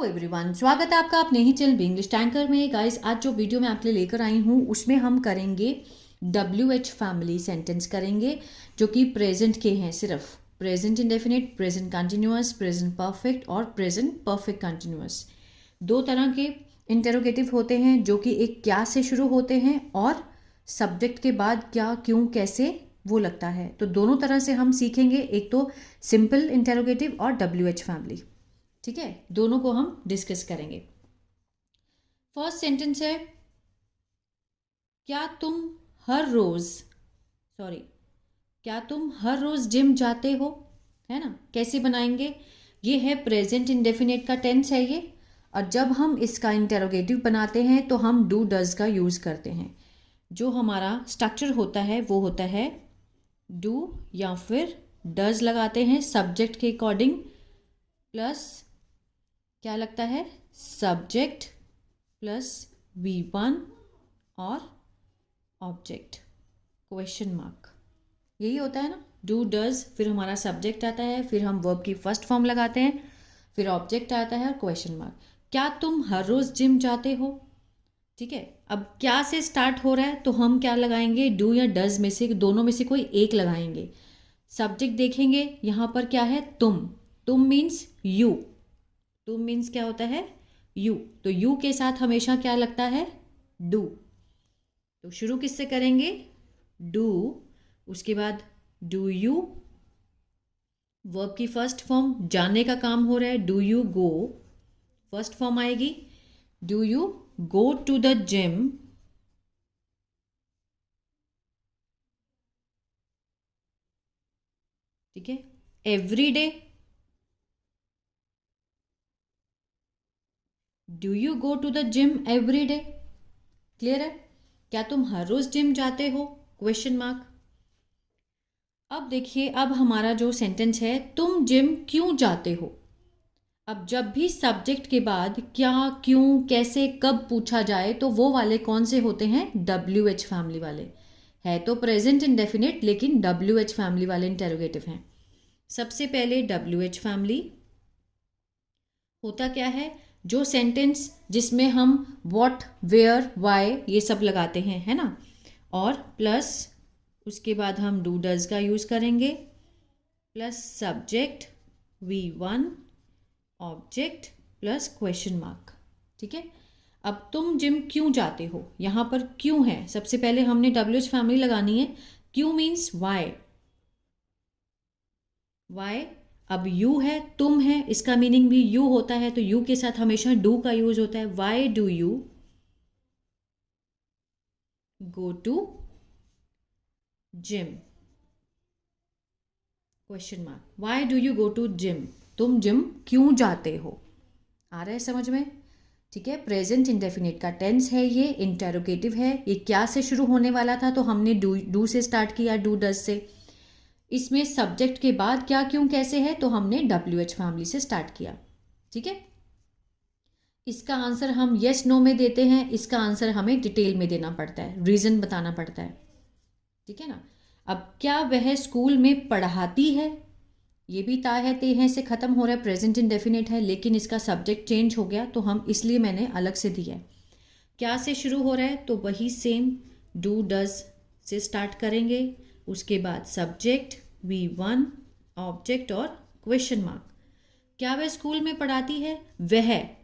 Hello everyone, स्वागत है आपका अपने ही चैनल इंग्लिश टैंकर में। गाइस, आज जो वीडियो मैं आपके लिए लेकर आई हूँ उसमें हम करेंगे WH फैमिली सेंटेंस करेंगे जो कि प्रेजेंट के हैं। सिर्फ present indefinite, present continuous, present perfect और प्रेजेंट परफेक्ट कंटिन्यूअस। दो तरह के इंटेरोगेटिव होते हैं जो कि एक क्या से शुरू होते हैं और सब्जेक्ट के बाद क्या, क्यों, कैसे वो लगता है। तो दोनों तरह से हम सीखेंगे, एक तो सिंपल इंटेरोगेटिव और WH फैमिली। ठीक है, दोनों को हम डिस्कस करेंगे। फर्स्ट सेंटेंस है, क्या तुम हर रोज क्या तुम हर रोज जिम जाते हो, है ना। कैसे बनाएंगे, ये है प्रेजेंट इंडेफिनिट का टेंस है ये। और जब हम इसका इंटेरोगेटिव बनाते हैं तो हम डू डज का यूज करते हैं। जो हमारा स्ट्रक्चर होता है वो होता है डू या फिर डज लगाते हैं सब्जेक्ट के अकॉर्डिंग, प्लस क्या लगता है सब्जेक्ट प्लस V1 और ऑब्जेक्ट क्वेश्चन मार्क। यही होता है ना, डू डज, फिर हमारा सब्जेक्ट आता है, फिर हम वर्ब की फर्स्ट फॉर्म लगाते हैं, फिर ऑब्जेक्ट आता है और क्वेश्चन मार्क। क्या तुम हर रोज जिम जाते हो। ठीक है, अब क्या से स्टार्ट हो रहा है तो हम क्या लगाएंगे, डू या डज में से दोनों में से कोई एक लगाएंगे। सब्जेक्ट देखेंगे यहाँ पर क्या है, तुम मीन्स यू। तुम मीन्स क्या होता है, यू। तो यू के साथ हमेशा क्या लगता है, डू। तो शुरू किससे करेंगे, डू, उसके बाद डू यू, वर्ब की फर्स्ट फॉर्म, जाने का काम हो रहा है, do you go, first form आएगी, do you go to the gym. ठीक है, every day, do you go to the gym every day. Clear है, क्या तुम हर रोज जिम जाते हो, क्वेश्चन मार्क। अब देखिए, अब हमारा जो सेंटेंस है, तुम जिम क्यों जाते हो। अब जब भी सब्जेक्ट के बाद क्या, क्यों, कैसे, कब पूछा जाए तो वो वाले कौन से होते हैं, WH फैमिली वाले। है तो प्रेजेंट इंडेफिनिट लेकिन WH फैमिली वाले इंटेरोगेटिव हैं। सबसे पहले WH फैमिली होता क्या है, जो सेंटेंस जिसमें हम व्हाट, वेयर, वाई ये सब लगाते हैं, है ना। और प्लस उसके बाद हम डू डज का यूज़ करेंगे, plus subject V1 object plus question mark. ठीक है, अब तुम जिम क्यों जाते हो, यहाँ पर क्यों है, सबसे पहले हमने WH फैमिली लगानी है। क्यों मीन्स वाई, अब यू है, तुम है, इसका मीनिंग भी यू होता है, तो यू के साथ हमेशा डू का यूज होता है। Why do you go to gym, question mark. Why do you go to gym, तुम जिम क्यों जाते हो। आ रहा है समझ में। ठीक है, प्रेजेंट इंडेफिनिट का टेंस है, ये इंटेरोगेटिव है। ये क्या से शुरू होने वाला था तो हमने डू से स्टार्ट किया, डू डज से। इसमें सब्जेक्ट के बाद क्या, क्यों, कैसे है तो हमने WH फैमिली से स्टार्ट किया। ठीक है, इसका आंसर हम यस नो में देते हैं, इसका आंसर हमें डिटेल में देना पड़ता है, रीज़न बताना पड़ता है। ठीक है ना। अब क्या वह स्कूल में पढ़ाती है, ये भी ता है ते हैं से ख़त्म हो रहा है, प्रेजेंट इंडेफिनिट है लेकिन इसका सब्जेक्ट चेंज हो गया तो हम इसलिए मैंने अलग से दिया है। क्या से शुरू हो रहा है तो वही सेम डू डज से स्टार्ट करेंगे, उसके बाद सब्जेक्ट V1 ऑब्जेक्ट और क्वेश्चन मार्क। क्या वह स्कूल में पढ़ाती है,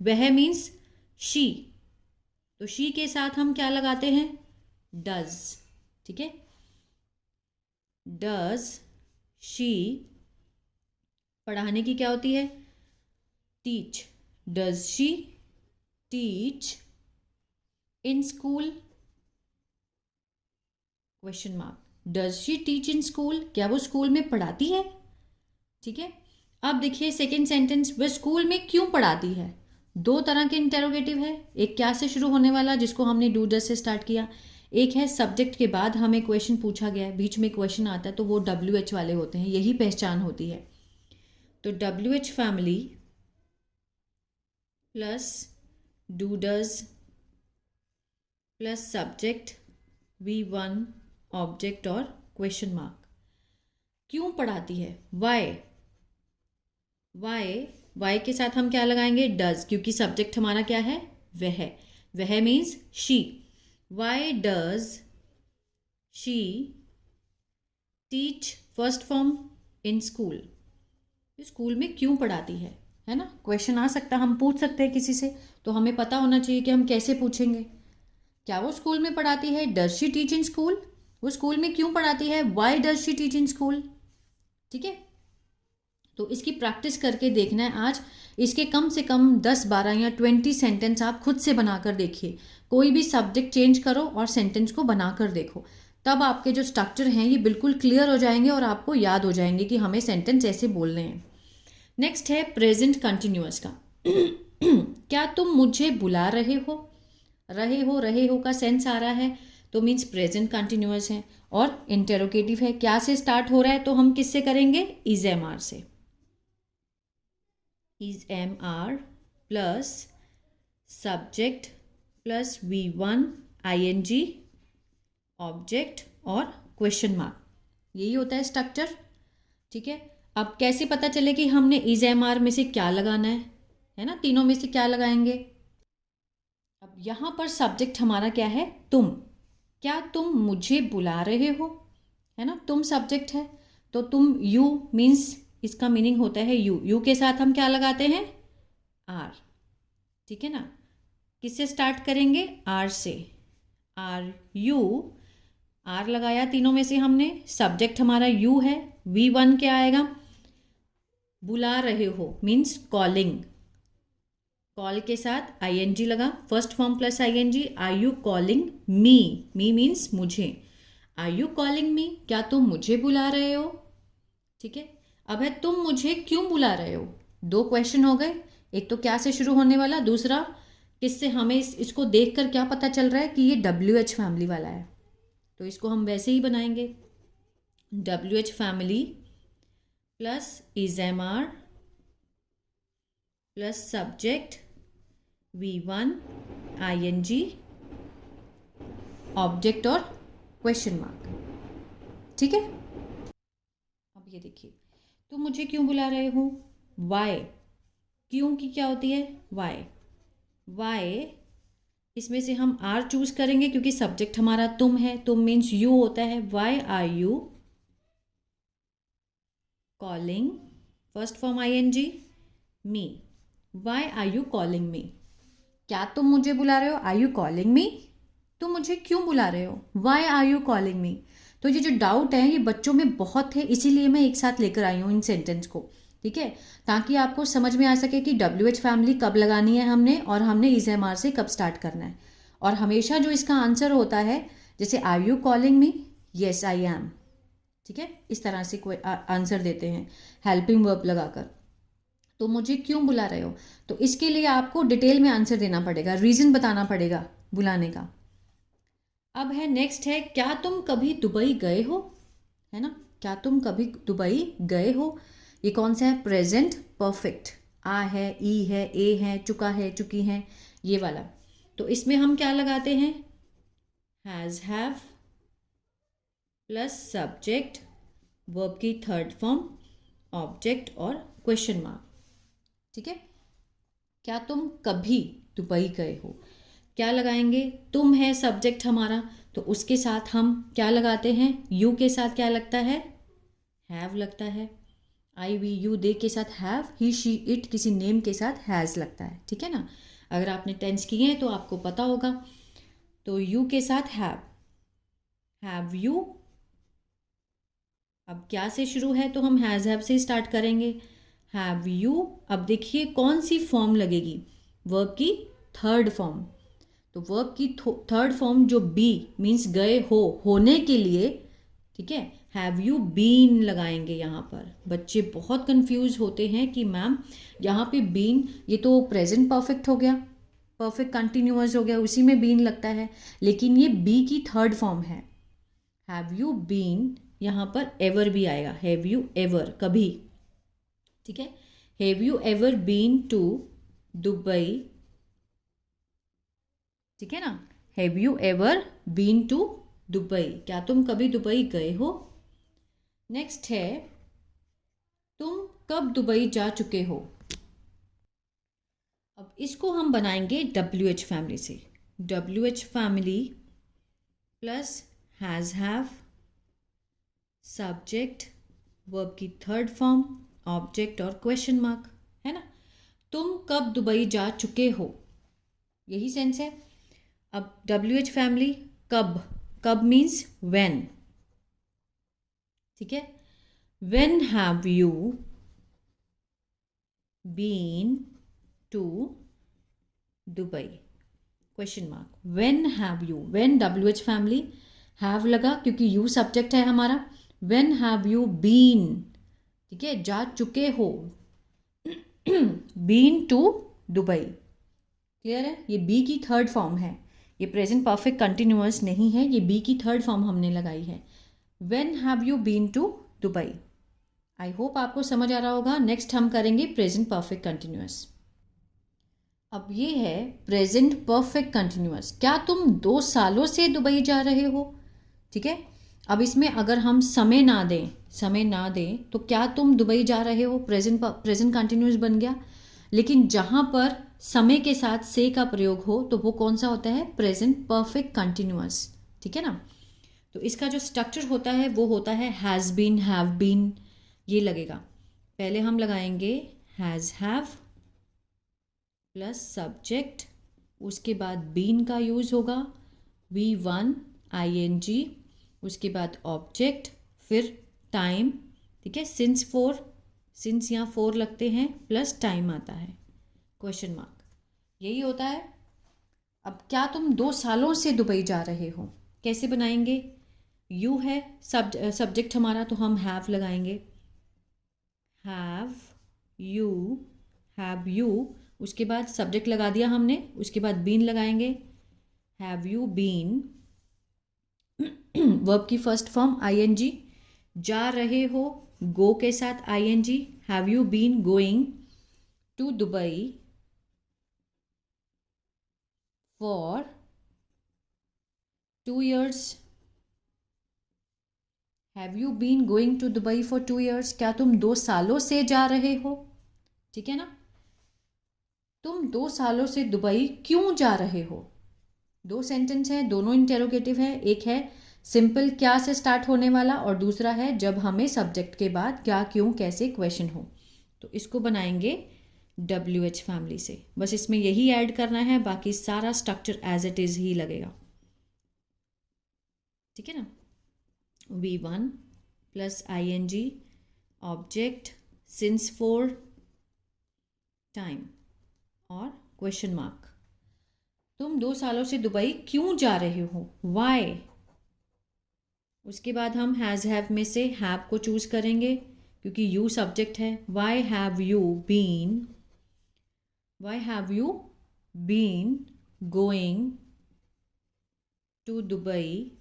वह मीन्स शी, तो शी के साथ हम क्या लगाते हैं, डज। ठीक है, डज शी, पढ़ाने की क्या होती है, teach, does she teach in school, question mark. Does she teach in school, क्या वो स्कूल में पढ़ाती है। ठीक है, अब देखिए सेकेंड सेंटेंस, वह स्कूल में क्यों पढ़ाती है। दो तरह के इंटेरोगेटिव है, एक क्या से शुरू होने वाला जिसको हमने डू डज से स्टार्ट किया, एक है सब्जेक्ट के बाद हमें क्वेश्चन पूछा गया है, बीच में क्वेश्चन आता है तो वो WH वाले होते हैं, यही पहचान होती है। तो WH family plus do does plus subject V1 object और क्वेश्चन मार्क। क्यों पढ़ाती है, वाई वाई के साथ हम क्या लगाएंगे, डज, क्योंकि सब्जेक्ट हमारा क्या है, वह। वह means she. Why does she teach first form in school. School में क्यों पढ़ाती है ना, क्वेश्चन आ सकता है, हम पूछ सकते हैं किसी से, तो हमें पता होना चाहिए कि हम कैसे पूछेंगे। क्या वो स्कूल में पढ़ाती है, does she teach in school, वो स्कूल में क्यों पढ़ाती है, why does she teach in school. ठीक है, तो इसकी प्रैक्टिस करके देखना है आज। इसके कम से कम 10, 12 या 20 सेंटेंस आप खुद से बनाकर देखिए। कोई भी सब्जेक्ट चेंज करो और सेंटेंस को बनाकर देखो, तब आपके जो स्ट्रक्चर हैं ये बिल्कुल क्लियर हो जाएंगे और आपको याद हो जाएंगे कि हमें सेंटेंस ऐसे बोलने हैं। नेक्स्ट है प्रेजेंट कंटिन्यूअस का। क्या तुम मुझे बुला रहे हो, रहे हो का सेंस आ रहा है तो मीन्स प्रेजेंट कंटिन्यूअस है। और इंटेरोगेटिव है, क्या से स्टार्ट हो रहा है तो हम किससे करेंगे, इज एम आर से। Is am are plus subject plus V1 ING object और क्वेश्चन मार्क, यही होता है स्ट्रक्चर। ठीक है, अब कैसे पता चले कि हमने इज एम आर में से क्या लगाना है ना, तीनों में से क्या लगाएंगे। अब यहाँ पर सब्जेक्ट हमारा क्या है, तुम। क्या तुम मुझे बुला रहे हो, है ना, तुम सब्जेक्ट है, तो तुम, यू मीन्स इसका मीनिंग होता है यू। यू के साथ हम क्या लगाते हैं, आर। ठीक है ना, किससे स्टार्ट करेंगे, आर से। आर यू, आर लगाया तीनों में से हमने, सब्जेक्ट हमारा यू है, V1 क्या आएगा, बुला रहे हो मीन्स कॉलिंग। कॉल के साथ ING लगा, first form plus ING, are you calling me, me means मुझे, आर यू कॉलिंग मी, क्या तुम मुझे बुला रहे हो। ठीक है, अब है तुम मुझे क्यों बुला रहे हो, दो क्वेश्चन हो गए, एक तो क्या से शुरू होने वाला, दूसरा किससे, हमें इसको देखकर क्या पता चल रहा है कि ये WH फैमिली वाला है, तो इसको हम वैसे ही बनाएंगे, WH family plus is am are plus subject V1 ING object और क्वेश्चन मार्क। ठीक है, अब ये देखिए, तुम मुझे क्यों बुला रहे हो, वाई, क्यों की क्या होती है, वाई। वाई इसमें से हम आर चूज करेंगे क्योंकि सब्जेक्ट हमारा तुम है, तुम मीन्स यू होता है, why are you calling, first form ING me, why are you calling me, क्या तुम मुझे बुला रहे हो, आर यू कॉलिंग मी, तुम मुझे क्यों बुला रहे हो, why are you calling me. तो ये जो डाउट है ये बच्चों में बहुत है, इसीलिए मैं एक साथ लेकर आई हूँ इन सेंटेंस को। ठीक है, ताकि आपको समझ में आ सके कि WH फैमिली कब लगानी है हमने, और हमने इज एम आर से कब स्टार्ट करना है। और हमेशा जो इसका आंसर होता है, जैसे are you calling me, yes I am. ठीक है, इस तरह से कोई आंसर देते हैं हेल्पिंग वर्ब लगाकर। तो मुझे क्यों बुला रहे हो, तो इसके लिए आपको डिटेल में आंसर देना पड़ेगा, रीज़न बताना पड़ेगा बुलाने का। अब है नेक्स्ट है, क्या तुम कभी दुबई गए हो, है ना, क्या तुम कभी दुबई गए हो। ये कौन सा है, प्रेजेंट परफेक्ट, आ है, ई है, ए है, चुका है, चुकी है, ये वाला। तो इसमें हम क्या लगाते हैं, has have plus subject, verb की थर्ड फॉर्म, ऑब्जेक्ट और क्वेश्चन मार्क। ठीक है, क्या तुम कभी दुबई गए हो, क्या लगाएंगे, तुम है सब्जेक्ट हमारा, तो उसके साथ हम क्या लगाते हैं, यू के साथ क्या लगता है, हैव लगता है, आई वी यू दे के साथ हैव, ही शी इट किसी नेम के साथ हैज़ लगता है। ठीक है ना, अगर आपने टेंस किए हैं तो आपको पता होगा। तो यू के साथ हैव यू, अब क्या से शुरू है तो हम हैज़ हैव से स्टार्ट करेंगे, हैव यू। अब देखिए कौन सी फॉर्म लगेगी, वर्ब की थर्ड फॉर्म। तो वर्ब की थर्ड फॉर्म जो बी मीन्स गए हो, होने के लिए, ठीक है, हैव यू बीन लगाएंगे। यहाँ पर बच्चे बहुत कंफ्यूज होते हैं कि मैम यहाँ पे बीन, ये तो प्रेजेंट परफेक्ट हो गया, परफेक्ट कंटिन्यूअस हो गया, उसी में बीन लगता है, लेकिन ये बी की थर्ड फॉर्म है। हैव यू बीन, यहाँ पर एवर भी आएगा, हैव यू एवर, कभी। ठीक है, have you ever been to Dubai, ठीक है ना, have you ever been to Dubai, क्या तुम कभी दुबई गए हो। नेक्स्ट है, तुम कब दुबई जा चुके हो, अब इसको हम बनाएंगे WH फैमिली से। WH family plus has have, subject, verb की थर्ड फॉर्म, ऑब्जेक्ट और क्वेश्चन मार्क, है ना। तुम कब दुबई जा चुके हो, यही सेंस है। अब WH फैमिली कब, कब मीन्स व्हेन, ठीक है। When have you been to Dubai, question mark. When have you, when WH family, have लगा क्योंकि यू सब्जेक्ट है हमारा। व्हेन हैव यू बीन, ठीक है, जा चुके हो, बीन टू दुबई, क्लियर है। ये बी की थर्ड फॉर्म है, ये प्रेजेंट परफेक्ट कंटिन्यूअस नहीं है, ये बी की थर्ड फॉर्म हमने लगाई है। When have you been to Dubai. I hope आपको समझ आ रहा होगा। नेक्स्ट हम करेंगे प्रेजेंट परफेक्ट कंटिन्यूअस। अब ये है प्रेजेंट परफेक्ट कंटिन्यूअस। क्या तुम 2 सालों से दुबई जा रहे हो, ठीक है। अब इसमें अगर हम समय ना दें तो क्या तुम दुबई जा रहे हो, प्रेजेंट कंटिन्यूअस बन गया। लेकिन जहाँ पर समय के साथ से का प्रयोग हो तो वो कौन सा होता है, प्रेजेंट परफेक्ट कंटिन्यूअस, ठीक है ना। तो इसका जो स्ट्रक्चर होता है वो होता है हैज़ बीन, हैव बीन, ये लगेगा। पहले हम लगाएंगे हैज़ हैव प्लस सब्जेक्ट, उसके बाद बीन का यूज़ होगा, V1 ING, उसके बाद ऑब्जेक्ट, फिर टाइम, ठीक है। सिंस यहाँ 4 लगते हैं प्लस टाइम आता है, क्वेश्चन मार्क, यही होता है। अब क्या तुम 2 सालों से दुबई जा रहे हो, कैसे बनाएंगे। यू है सब्जेक्ट हमारा तो हम हैव लगाएंगे, हैव यू, उसके बाद सब्जेक्ट लगा दिया हमने, उसके बाद बीन लगाएंगे, हैव यू बीन, वर्ब की फर्स्ट फॉर्म ING, जा रहे हो गो के साथ ING, have you been going to Dubai for 2 years, have you been going to Dubai for 2 years। क्या तुम 2 सालों से जा रहे हो, ठीक है ना। तुम 2 सालों से दुबई क्यों जा रहे हो। 2 सेंटेंस हैं, दोनों इंटेरोगेटिव है। एक है सिंपल क्या से स्टार्ट होने वाला और दूसरा है जब हमें सब्जेक्ट के बाद क्या, क्यों, कैसे क्वेश्चन हो। तो इसको बनाएंगे WH फैमिली से। बस इसमें यही ऐड करना है, बाकी सारा स्ट्रक्चर एज इट इज़ ही लगेगा, ठीक है ना। V1 plus ING, object, since 4, time और क्वेश्चन मार्क। तुम 2 सालों से दुबई क्यों जा रहे हो, वाई। उसके बाद हम हैज़ हैव में से हैव को चूज करेंगे क्योंकि यू सब्जेक्ट है। Why have you been going to Dubai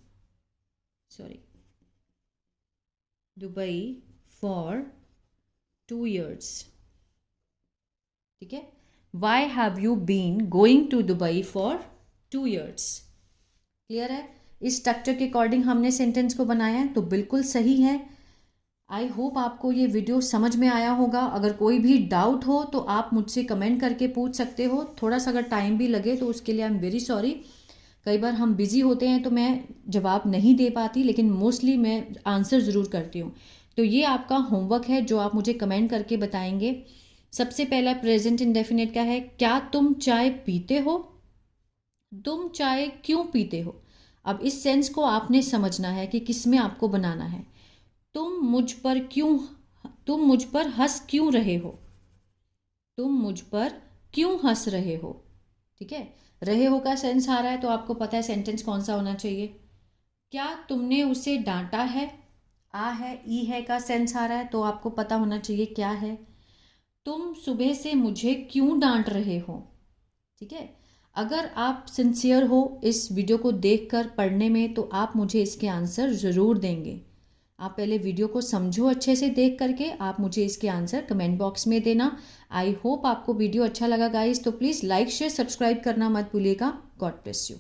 for 2 years, ठीक है। Why have you been going to Dubai for 2 years, clear है। इस स्ट्रक्चर के अकॉर्डिंग हमने सेंटेंस को बनाया है तो बिल्कुल सही है। आई होप आपको ये वीडियो समझ में आया होगा। अगर कोई भी डाउट हो तो आप मुझसे कमेंट करके पूछ सकते हो। थोड़ा सा अगर टाइम भी लगे तो उसके लिए आई एम वेरी सॉरी। कई बार हम बिज़ी होते हैं तो मैं जवाब नहीं दे पाती, लेकिन मोस्टली मैं आंसर ज़रूर करती हूँ। तो ये आपका होमवर्क है जो आप मुझे कमेंट करके बताएंगे। सबसे पहला प्रेजेंट इंडेफिनिट का है, क्या तुम चाय पीते हो। तुम चाय क्यों पीते हो। अब इस सेंस को आपने समझना है कि किस में आपको बनाना है। तुम मुझ पर हंस क्यों रहे हो। तुम मुझ पर क्यों हंस रहे हो, ठीक है। रहे हो का सेंस आ रहा है तो आपको पता है सेंटेंस कौन सा होना चाहिए। क्या तुमने उसे डांटा है, आ है, ई है का सेंस आ रहा है तो आपको पता होना चाहिए क्या है। तुम सुबह से मुझे क्यों डांट रहे हो, ठीक है। अगर आप सिंसियर हो इस वीडियो को देखकर पढ़ने में तो आप मुझे इसके आंसर ज़रूर देंगे। आप पहले वीडियो को समझो अच्छे से देख करके, आप मुझे इसके आंसर कमेंट बॉक्स में देना। आई होप आपको वीडियो अच्छा लगा गाइस, तो प्लीज़ लाइक शेयर सब्सक्राइब करना मत भूलिएगा। God bless you.